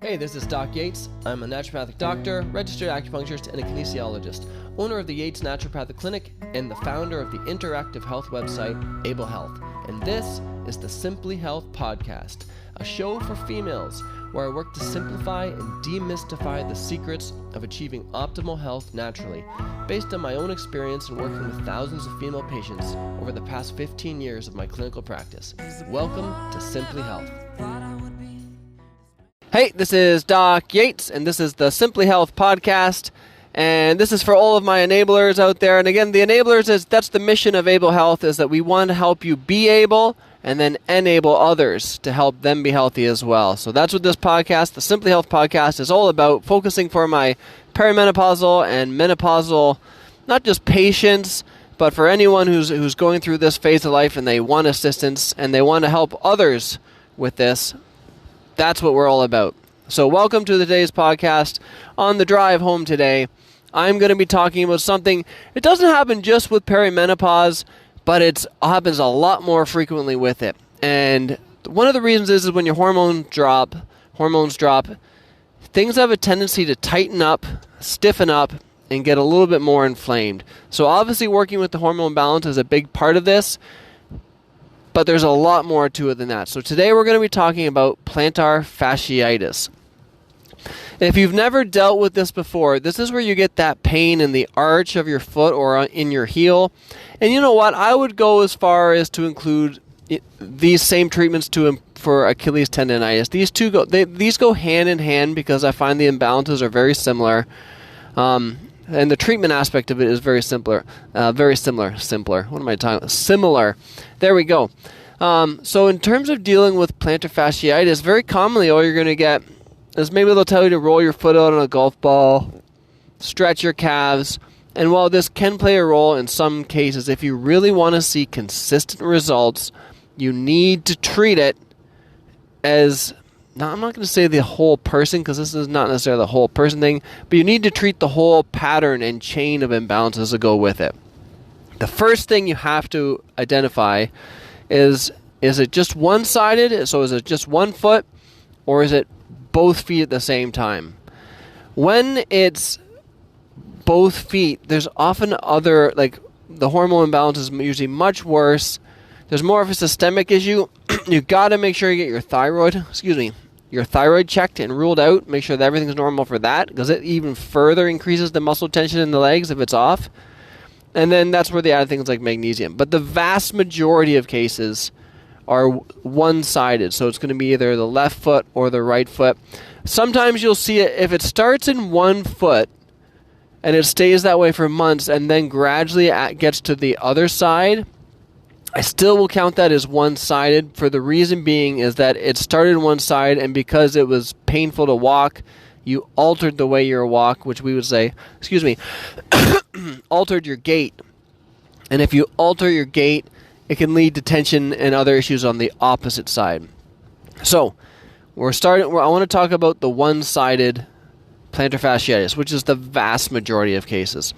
Hey, this is Doc Yates. I'm a naturopathic doctor, registered acupuncturist, and a kinesiologist, owner of the Yates Naturopathic Clinic, and the founder of the interactive health website, Able Health. And this is the Simply Health Podcast, a show for females where I work to simplify and demystify the secrets of achieving optimal health naturally, based on my own experience in working with thousands of female patients over the past 15 years of my clinical practice. Welcome to Simply Health. Hey, this is Doc Yates, and this is the Simply Health Podcast, and this is for all of my enablers out there. And again, the enablers, that's the mission of Able Health, is that we want to help you be able and then enable others to help them be healthy as well. So that's what this podcast, the Simply Health Podcast, is all about, focusing for my perimenopausal and menopausal, not just patients, but for anyone who's going through this phase of life and they want assistance and they want to help others with this. That's what we're all about. So welcome to today's podcast. On the drive home today, I'm going to be talking about something. It doesn't happen just with perimenopause, but it happens a lot more frequently with it. And one of the reasons is when your hormones drop, things have a tendency to tighten up, stiffen up, and get a little bit more inflamed. So obviously working with the hormone balance is a big part of this, but there's a lot more to it than that. So today we're going to be talking about plantar fasciitis. If you've never dealt with this before, this is where you get that pain in the arch of your foot or in your heel. And you know what? I would go as far as to include these same treatments for Achilles tendonitis. These go hand in hand because I find the imbalances are very similar. And the treatment aspect of it is very similar. What am I talking about? Similar. There we go. So in terms of dealing with plantar fasciitis, very commonly all you're going to get is maybe they'll tell you to roll your foot out on a golf ball, stretch your calves, and while this can play a role in some cases, if you really want to see consistent results, you need to treat it as... Now, I'm not going to say the whole person because this is not necessarily the whole person thing, but you need to treat the whole pattern and chain of imbalances that go with it. The first thing you have to identify is it just one-sided? So is it just one foot, or is it both feet at the same time? When it's both feet, there's often other, like the hormone imbalance is usually much worse. There's more of a systemic issue. You got to make sure you get your thyroid checked and ruled out. Make sure that everything's normal for that, because it even further increases the muscle tension in the legs if it's off. And then that's where they add things like magnesium. But the vast majority of cases are one-sided, so it's going to be either the left foot or the right foot. Sometimes you'll see it if it starts in one foot and it stays that way for months and then gradually gets to the other side. I still will count that as one-sided, for the reason being is that it started one side, and because it was painful to walk, you altered the way you walk, which we would say, altered your gait. And if you alter your gait, it can lead to tension and other issues on the opposite side. So, I want to talk about the one-sided plantar fasciitis, which is the vast majority of cases.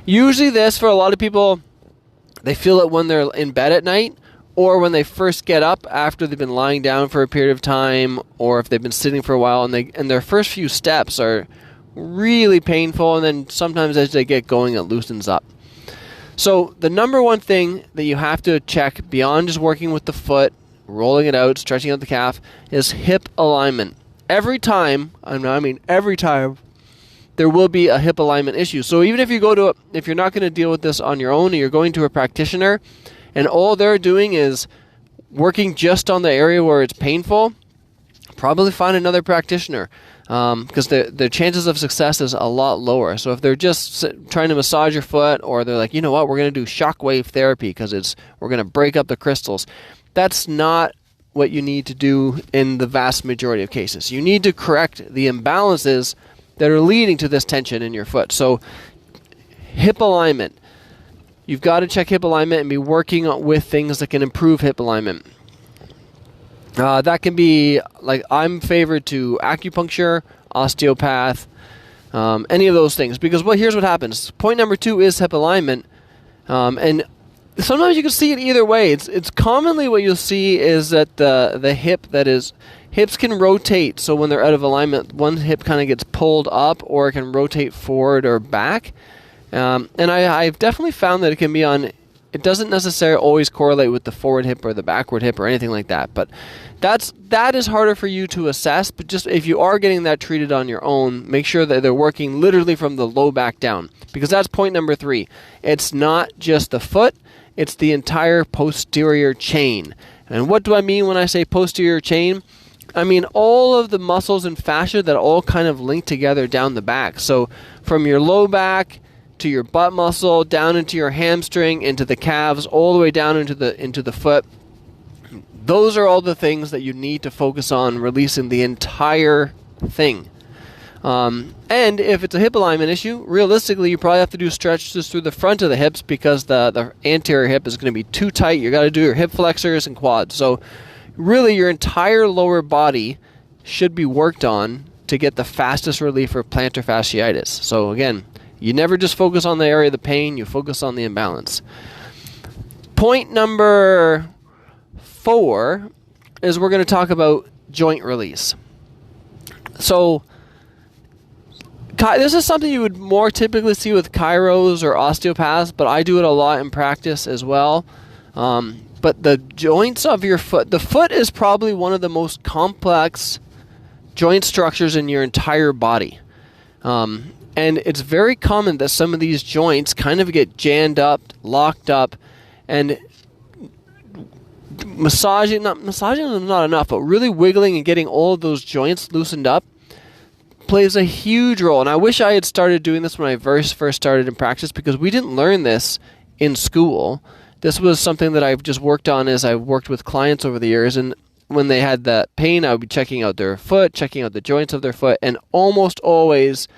Usually this, for a lot of people, they feel it when they're in bed at night, or when they first get up after they've been lying down for a period of time, or if they've been sitting for a while, and their first few steps are really painful, and then sometimes as they get going, it loosens up. So the number one thing that you have to check beyond just working with the foot, rolling it out, stretching out the calf, is hip alignment. Every time, there will be a hip alignment issue. So even if if you're not going to deal with this on your own, and you're going to a practitioner, and all they're doing is working just on the area where it's painful, probably find another practitioner, because the chances of success is a lot lower. So if they're just trying to massage your foot, or they're like, you know what, we're going to do shockwave therapy because we're going to break up the crystals, that's not what you need to do in the vast majority of cases. You need to correct the imbalances that are leading to this tension in your foot. So hip alignment. You've got to check hip alignment and be working with things that can improve hip alignment. That can be, like, I'm favored to acupuncture, osteopath, any of those things. Because here's what happens. Point number 2 is hip alignment. And sometimes you can see it either way. It's commonly what you'll see is that the hip Hips can rotate, so when they're out of alignment, one hip kind of gets pulled up, or it can rotate forward or back. And I've definitely found that it can be on. It doesn't necessarily always correlate with the forward hip or the backward hip or anything like that. But that is harder for you to assess. But just if you are getting that treated on your own, make sure that they're working literally from the low back down, because that's point number 3. It's not just the foot; it's the entire posterior chain. And what do I mean when I say posterior chain? I mean all of the muscles and fascia that all kind of link together down the back. So from your low back to your butt muscle, down into your hamstring, into the calves, all the way down into the foot. Those are all the things that you need to focus on releasing the entire thing. And if it's a hip alignment issue, realistically, you probably have to do stretches through the front of the hips, because the anterior hip is going to be too tight. You got to do your hip flexors and quads. So really, your entire lower body should be worked on to get the fastest relief for plantar fasciitis. So again, you never just focus on the area of the pain, you focus on the imbalance. Point number 4 is we're going to talk about joint release. So this is something you would more typically see with chiros or osteopaths, but I do it a lot in practice as well. But the joints of your foot, the foot is probably one of the most complex joint structures in your entire body. And it's very common that some of these joints kind of get jammed up, locked up, and massaging them is not enough, but really wiggling and getting all of those joints loosened up plays a huge role. And I wish I had started doing this when I first started in practice, because we didn't learn this in school. This was something that I've just worked on as I've worked with clients over the years. And when they had that pain, I would be checking out their foot, checking out the joints of their foot, and almost always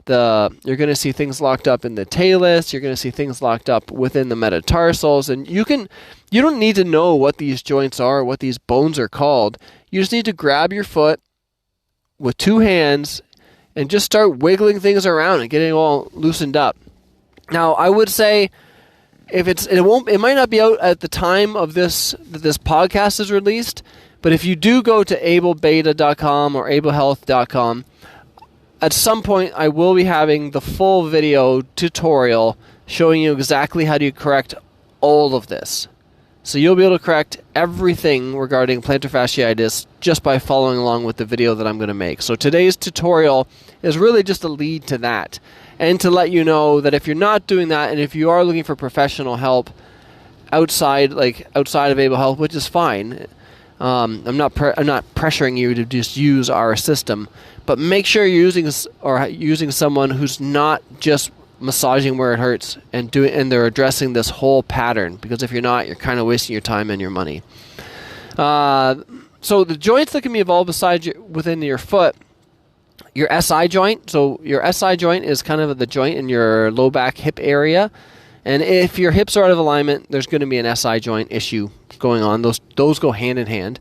you're going to see things locked up in the talus. You're going to see things locked up within the metatarsals, and you don't need to know what these joints are, what these bones are called. You just need to grab your foot with 2 hands and just start wiggling things around and getting it all loosened up. Now, I would say it might not be out at the time of this podcast is released, but if you do go to ablebeta.com or ablehealth.com, at some point, I will be having the full video tutorial showing you exactly how to correct all of this. So you'll be able to correct everything regarding plantar fasciitis just by following along with the video that I'm going to make. So today's tutorial is really just a lead to that, and to let you know that if you're not doing that, and if you are looking for professional help outside of Able Health, which is fine, I'm not pressuring you to just use our system. But make sure you're using someone who's not just massaging where it hurts and they're addressing this whole pattern. Because if you're not, you're kind of wasting your time and your money. So the joints that can be involved within your foot, your SI joint. So your SI joint is kind of the joint in your low back hip area. And if your hips are out of alignment, there's going to be an SI joint issue going on. Those go hand in hand.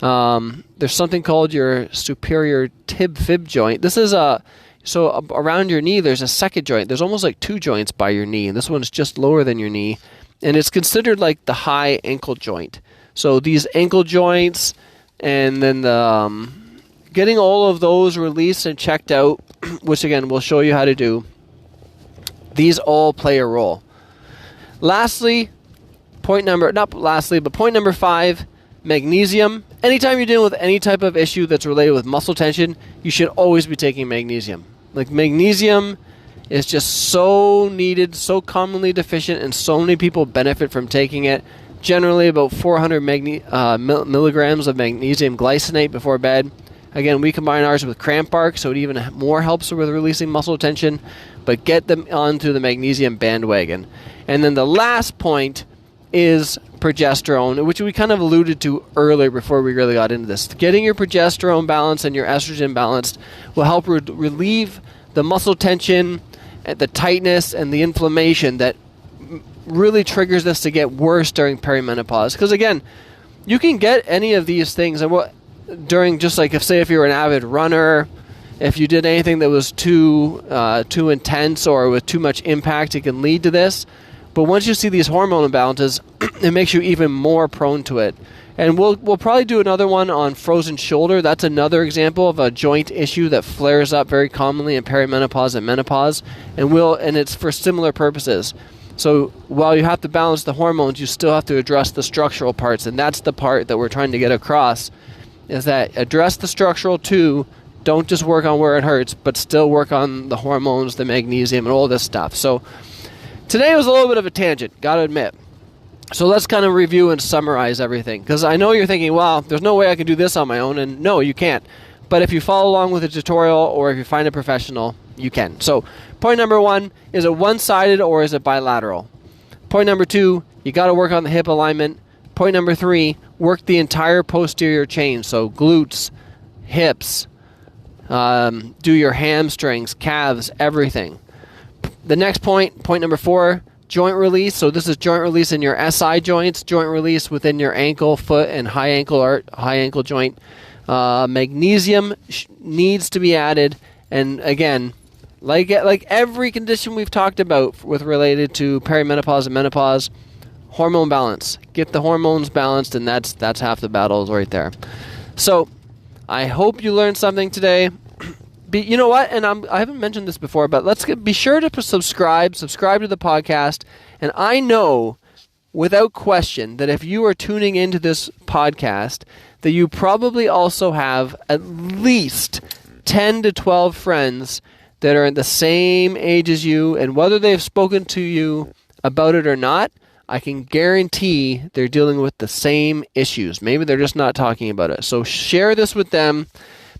There's something called your superior tib-fib joint. This is so around your knee, there's a second joint. There's almost like 2 joints by your knee, and this one's just lower than your knee, and it's considered like the high ankle joint. So these ankle joints, and then getting all of those released and checked out, which again we'll show you how to do. These all play a role. Point number 5. Magnesium. Anytime you're dealing with any type of issue that's related with muscle tension, you should always be taking magnesium. Like, magnesium is just so needed, so commonly deficient, and so many people benefit from taking it. Generally about 400 milligrams of magnesium glycinate before bed. Again, we combine ours with cramp bark, so it even more helps with releasing muscle tension. But get them onto the magnesium bandwagon. And then the last point is progesterone, which we kind of alluded to earlier before we really got into this. Getting your progesterone balanced and your estrogen balanced will help relieve the muscle tension, and the tightness, and the inflammation that really triggers this to get worse during perimenopause. Because again, you can get any of these things, and during, just like if you're an avid runner, if you did anything that was too intense or with too much impact, it can lead to this. But once you see these hormone imbalances, it makes you even more prone to it. And we'll probably do another one on frozen shoulder. That's another example of a joint issue that flares up very commonly in perimenopause and menopause, and it's for similar purposes. So while you have to balance the hormones, you still have to address the structural parts, and that's the part that we're trying to get across, is that address the structural too. Don't just work on where it hurts, but still work on the hormones, the magnesium, and all this stuff. So today was a little bit of a tangent, gotta admit. So let's kind of review and summarize everything, because I know you're thinking, well, there's no way I can do this on my own, and no, you can't. But if you follow along with a tutorial or if you find a professional, you can. So point number 1, is it one-sided or is it bilateral? Point number 2, you got to work on the hip alignment. Point number 3, work the entire posterior chain, so glutes, hips, do your hamstrings, calves, everything. The next point number 4, joint release. So this is joint release in your SI joints, joint release within your ankle, foot, and high ankle joint. Magnesium needs to be added, and again, like every condition we've talked about with related to perimenopause and menopause, hormone balance. Get the hormones balanced, and that's half the battle right there. So I hope you learned something today. You know what? And I haven't mentioned this before, but be sure to subscribe to the podcast. And I know without question that if you are tuning into this podcast, that you probably also have at least 10 to 12 friends that are in the same age as you, and whether they've spoken to you about it or not, I can guarantee they're dealing with the same issues. Maybe they're just not talking about it. So share this with them.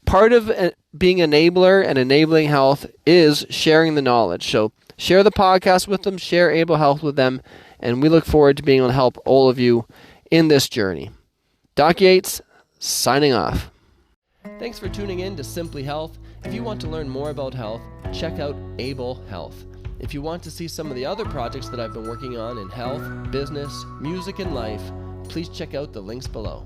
Part of being enabler and enabling health is sharing the knowledge. So share the podcast with them, share Able Health with them, and we look forward to being able to help all of you in this journey. Doc Yates, signing off. Thanks for tuning in to Simply Health. If you want to learn more about health, check out Able Health. If you want to see some of the other projects that I've been working on in health, business, music, and life, please check out the links below.